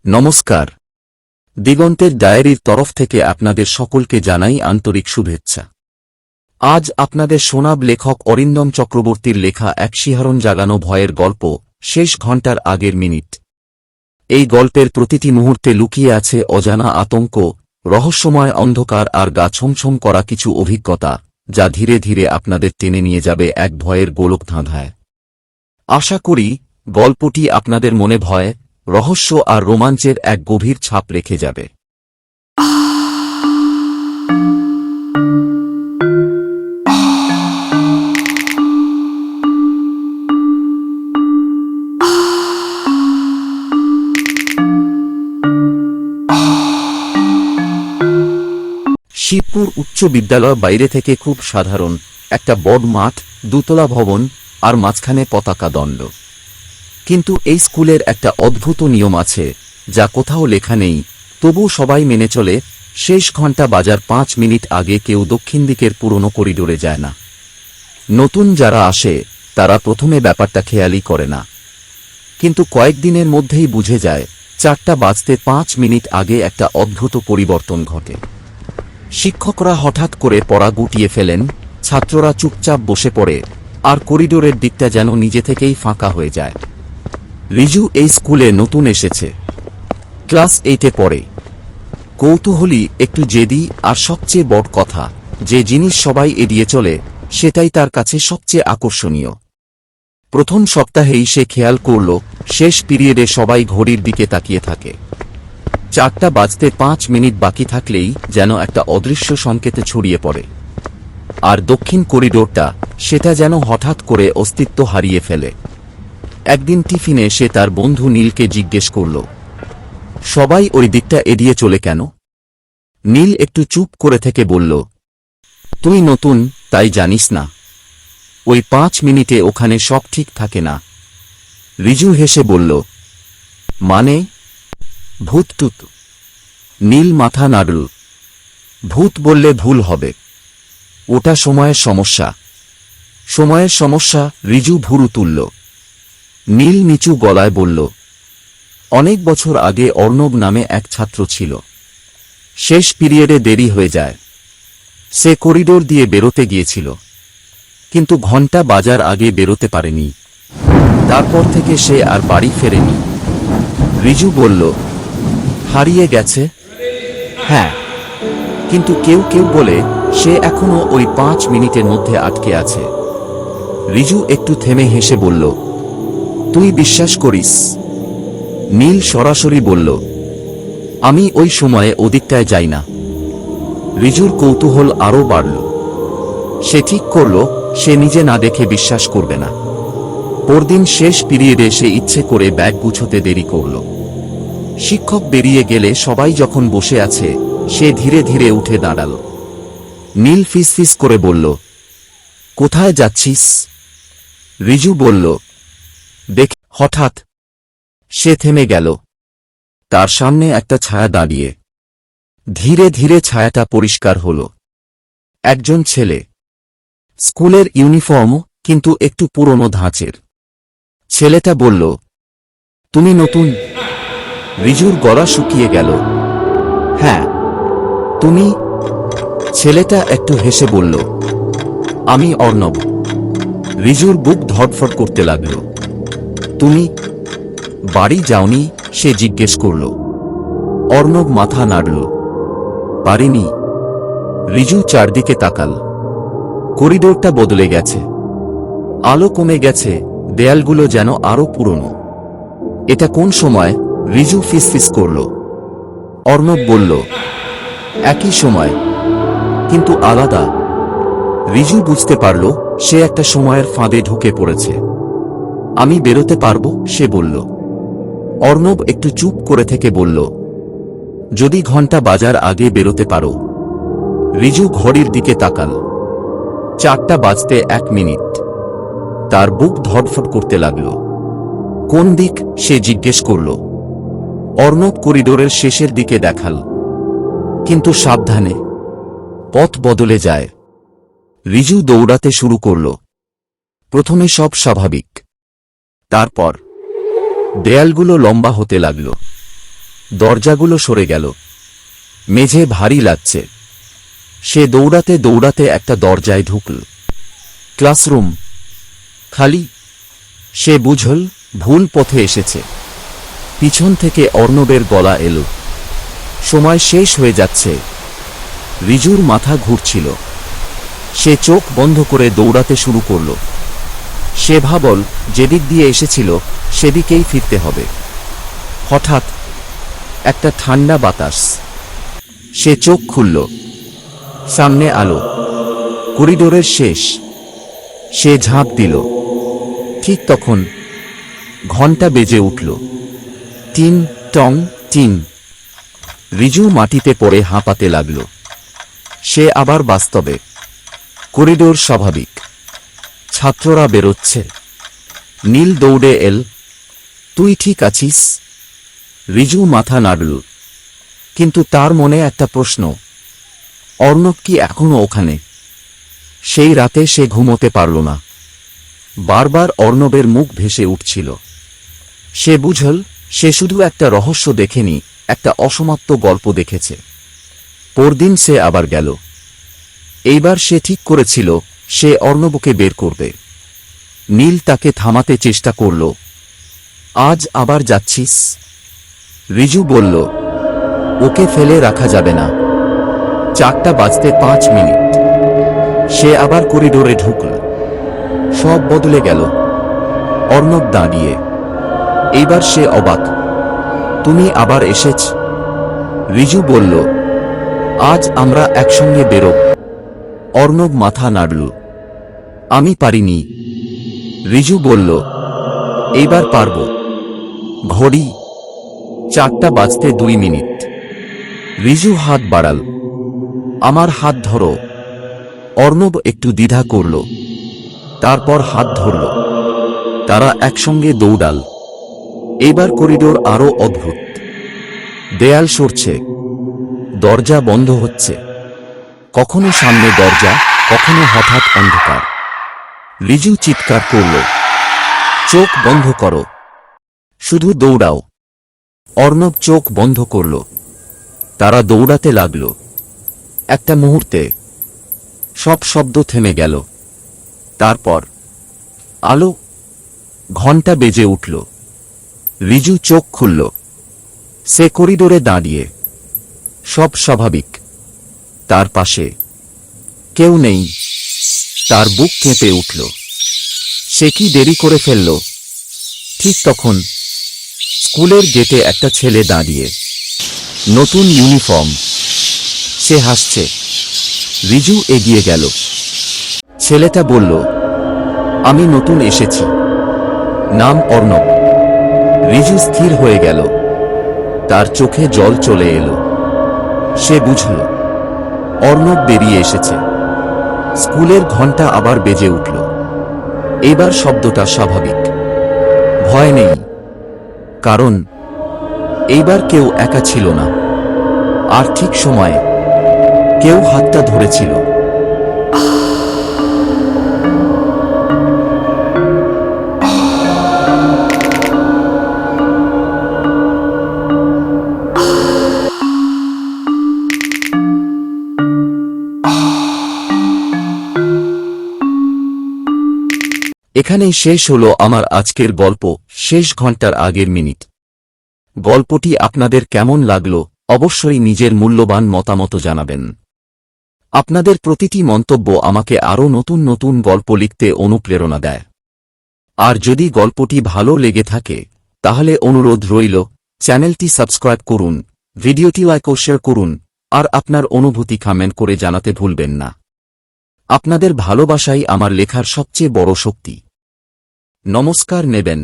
নমস্কার। দিগন্তের ডায়েরির তরফ থেকে আপনাদের সকলকে জানাই আন্তরিক শুভেচ্ছা। আজ আপনাদের শোনাব লেখক অরিন্দম চক্রবর্তীর লেখা এক শিহরণ জাগানো ভয়ের গল্প, শেষ ঘণ্টার আগের মিনিট। এই গল্পের প্রতিটি মুহূর্তে লুকিয়ে আছে অজানা আতঙ্ক, রহস্যময় অন্ধকার আর গা ছমছম করা কিছু অভিজ্ঞতা, যা ধীরে ধীরে আপনাদের টেনে নিয়ে যাবে এক ভয়ের গোলকধাঁধায়। আশা করি গল্পটি আপনাদের মনে ভয়, রহস্য আর রোমাঞ্চের এক গভীর ছাপ রেখে যাবে। শিবপুর উচ্চ বিদ্যালয় বাইরে থেকে খুব সাধারণ একটা বড় মাঠ, দুতলা ভবন আর মাঝখানে পতাকা দণ্ড। কিন্তু এই স্কুলের একটা অদ্ভুত নিয়ম আছে, যা কোথাও লেখা নেই, তবু সবাই মেনে চলে। শেষ ঘণ্টা বাজার 5 মিনিট আগে কেউ দক্ষিণ দিকের পুরনো করিডোরে যায় না। নতুন যারা আসে তারা প্রথমে ব্যাপারটা খেয়ালই করে না, কিন্তু কয়েকদিনের মধ্যেই বুঝে যায় 4টা বাজতে 5 মিনিট আগে একটা অদ্ভুত পরিবর্তন ঘটে। শিক্ষকরা হঠাৎ করে পড়া গুটিয়ে ফেলেন, ছাত্ররা চুপচাপ বসে পড়ে, আর করিডোরের দিকটা যেন নিজে থেকেই ফাঁকা হয়ে যায়। রিজু এই স্কুলে নতুন এসেছে, ক্লাস 8-এ পড়ে। কৌতূহলী, একটু জেদি, আর সবচেয়ে বড় কথা, যে জিনিস সবাই এড়িয়ে চলে সেটাই তার কাছে সবচেয়ে আকর্ষণীয়। প্রথম সপ্তাহেই সে খেয়াল করল, শেষ পিরিয়ডে সবাই ঘড়ির দিকে তাকিয়ে থাকে। 4টা বাজতে 5 মিনিট বাকি থাকলেই যেন একটা অদৃশ্য সংকেতে ছড়িয়ে পড়ে। আর দক্ষিণ করিডোরটা, সেটা যেন হঠাৎ করে অস্তিত্ব হারিয়ে ফেলে। একদিন টিফিনে সে তার বন্ধু নীলকে জিজ্ঞেস করল, সবাই ওই দিকটা এড়িয়ে চলে কেন? নীল একটু চুপ করে থেকে বলল, তুই নতুন, তাই জানিস না। ওই 5 মিনিটে ওখানে সব ঠিক থাকে না। রিজু হেসে বলল, মানে? ভূত-টুত? নীল মাথা নাড়ল। ভূত বললে ভুল হবে, ওটা সময়ের সমস্যা। সময়ের সমস্যা? রিজু ভুরু তুলল। নীল নিচু গলায় বলল, অনেক বছর আগে অর্ণব নামে এক ছাত্র ছিল। শেষ পিরিয়ডে দেরি হয়ে যায়। সে করিডোর দিয়ে বেরোতে গিয়েছিল, কিন্তু ঘণ্টা বাজার আগে বেরোতে পারেনি। তারপর থেকে সে আর বাড়ি ফেরেনি। রিজু বলল, হারিয়ে গেছে? হ্যাঁ, কিন্তু কেউ কেউ বলে সে এখনো ওই 5 মিনিটের মধ্যে আটকে আছে। রিজু একটু থেমে হেসে বলল, তুই বিশ্বাস করিস? নীল সরাসরি বলল, আমি ওই সময়ে ওদিকটায় যাই না। রিজুর কৌতূহল আরও বাড়ল। সে ঠিক করল, সে নিজে না দেখে বিশ্বাস করবে না। পরদিন শেষ পিরিয়ডে সে ইচ্ছে করে ব্যাগ গুছোতে দেরি করল। শিক্ষক বেরিয়ে গেলে সবাই যখন বসে আছে, সে ধীরে ধীরে উঠে দাঁড়াল। নীল ফিসফিস করে বলল, কোথায় যাচ্ছিস? রিজু বলল, দেখে। হঠাৎ সে থেমে গেল। তার সামনে একটা ছায়া দাঁড়িয়ে। ধীরে ধীরে ছায়াটা পরিষ্কার হল। একজন ছেলে, স্কুলের ইউনিফর্ম, কিন্তু একটু পুরনো ধাঁচের। ছেলেটা বলল, তুমি নতুন? রিজুর গলা শুকিয়ে গেল। হ্যাঁ, তুমি? ছেলেটা একটু হেসে বলল, আমি অর্ণব। রিজুর বুক ধড়ফড় করতে লাগল। তুমি বাড়ি যাওনি? সে জিজ্ঞেস করল। অর্ণব মাথা নাড়ল। পারিনি। রিজু চারদিকে তাকাল। করিডোরটা বদলে গেছে। আলো কমে গেছে, দেয়ালগুলো যেন আরো পুরনো। এটা কোন সময়? রিজু ফিসফিস করল। অর্ণব বলল, একই সময়, কিন্তু আলাদা। রিজু বুঝতে পারল সে একটা সময়ের ফাঁদে ঢুকে পড়েছে। আমি বেরোতে পারবো? সে বলল। অর্ণব একটু চুপ করে থেকে বলল, যদি ঘণ্টা বাজার আগে বেরোতে পারো। রিজু ঘড়ির দিকে তাকাল। 4টা বাজতে 1 মিনিট। তার বুক ধড়ফড় করতে লাগল। কোন দিক? সে জিজ্ঞেস করল। অর্ণব করিডোরের শেষের দিকে দেখাল। কিন্তু সাবধানে, পথ বদলে যায়। রিজু দৌড়াতে শুরু করল। প্রথমে সব স্বাভাবিক, তারপর দেয়ালগুলো লম্বা হতে লাগল। দরজাগুলো সরে গেল। মেঝে ভারী লাগছে। সে দৌড়াতে দৌড়াতে একটা দরজায় ঢুকল। ক্লাসরুম খালি। সে বুঝল ভুল পথে এসেছে। পিছন থেকে অর্ণবের গলা এলো, সময় শেষ হয়ে যাচ্ছে। রিজুর মাথা ঘুরছিল। সে চোখ বন্ধ করে দৌড়াতে শুরু করল। সে ভাবল যেদিক দিয়ে এসেছিল সেদিকেই ফিরতে হবে। হঠাৎ একটা ঠান্ডা বাতাস। সে চোখ খুলল। সামনে আলো, করিডোরের শেষ। সে ঝাঁপ দিল। ঠিক তখন ঘণ্টা বেজে উঠল। টিন টং টিন। রিজু মাটিতে পড়ে হাঁপাতে লাগল। সে আবার বাস্তবে। করিডোর স্বাভাবিক। ছাত্ররা বেরোচ্ছে। নীল দৌড়ে এল। তুই ঠিক আছিস? রিজু মাথা নাড়ল। কিন্তু তার মনে একটা প্রশ্ন, অর্ণব কি এখনো ওখানে? সেই রাতে সে ঘুমোতে পারল না। বারবার অর্ণবের মুখ ভেসে উঠছিল। সে বুঝল সে শুধু একটা রহস্য দেখেনি, একটা অসমাপ্ত গল্প দেখেছে। পরদিন সে আবার গেল। এইবার সে ঠিক করেছিল সে অর্ণবকে বের করবে। নীল তাকে থামাতে চেষ্টা করল। আজ আবার যাচ্ছিস? রিজু বলল, ওকে ফেলে রাখা যাবে না। 4টা বাজতে 5 মিনিট। সে আবার করিডোরে ঢুকল। সব বদলে গেল। অর্ণব দাঁড়িয়ে। এইবার সে অবাক। তুমি আবার এসেছ? রিজু বলল, আজ আমরা একসঙ্গে বেরোব। অর্ণব মাথা নাড়ল। আমি পারিনি। রিজু বলল, এইবার পারব। ঘড়ি 4টা বাজতে 2 মিনিট। রিজু হাত বাড়াল। আমার হাত ধরো। অর্ণব একটু দ্বিধা করল, তারপর হাত ধরল। তারা একসঙ্গে দৌড়াল। এবার করিডোর আরো অদ্ভুত। দেয়াল সরছে, দরজা বন্ধ হচ্ছে। কখনো সামনে দরজা, কখনো হঠাৎ অন্ধকার। রিজু চিৎকার করল, চোখ বন্ধ করো, শুধু দৌড়াও। অর্ণব চোখ বন্ধ করল। তারা দৌড়াতে লাগল। একটা মুহূর্তে সব শব্দ থেমে গেল। তারপর আলো। ঘণ্টা বেজে উঠল। রিজু চোখ খুলল। সে করিডোরে দাঁড়িয়ে। সব স্বাভাবিক। তার পাশে কেউ নেই। তার বুক কেঁপে উঠল। সে কি দেরি করে ফেলল? ঠিক তখন স্কুলের গেটে একটা ছেলে দাঁড়িয়ে। নতুন ইউনিফর্ম। সে হাসছে। রিজু এগিয়ে গেল। ছেলেটা বলল, আমি নতুন এসেছি। নাম অর্ণব। রিজু স্থির হয়ে গেল। তার চোখে জল চলে এলো। সে বুঝল অর্ণব বেরিয়ে এসেছে। স্কুলের ঘণ্টা আবার বেজে উঠল। এবার শব্দটা স্বাভাবিক। ভয় নেই, কারণ এইবার কেউ একা ছিল না। আর ঠিক সময়ে কেউ হাতটা ধরেছিল। এখানেই শেষ হলো আমার আজকের গল্প, শেষ ঘন্টার আগের মিনিট। গল্পটি আপনাদের কেমন লাগলো অবশ্যই নিজের মূল্যবান মতামত জানাবেন। আপনাদের প্রতিটি মন্তব্য আমাকে আরও নতুন নতুন গল্প লিখতে অনুপ্রেরণা দেয়। আর যদি গল্পটি ভালো লেগে থাকে তাহলে অনুরোধ রইল চ্যানেলটি সাবস্ক্রাইব করুন, ভিডিওটি লাইক ও শেয়ার করুন, আর আপনার অনুভূতি কমেন্ট করে জানাতে ভুলবেন না। আপনাদের ভালোবাসাই আমার লেখার সবচেয়ে বড় শক্তি। নমস্কার নেবেন।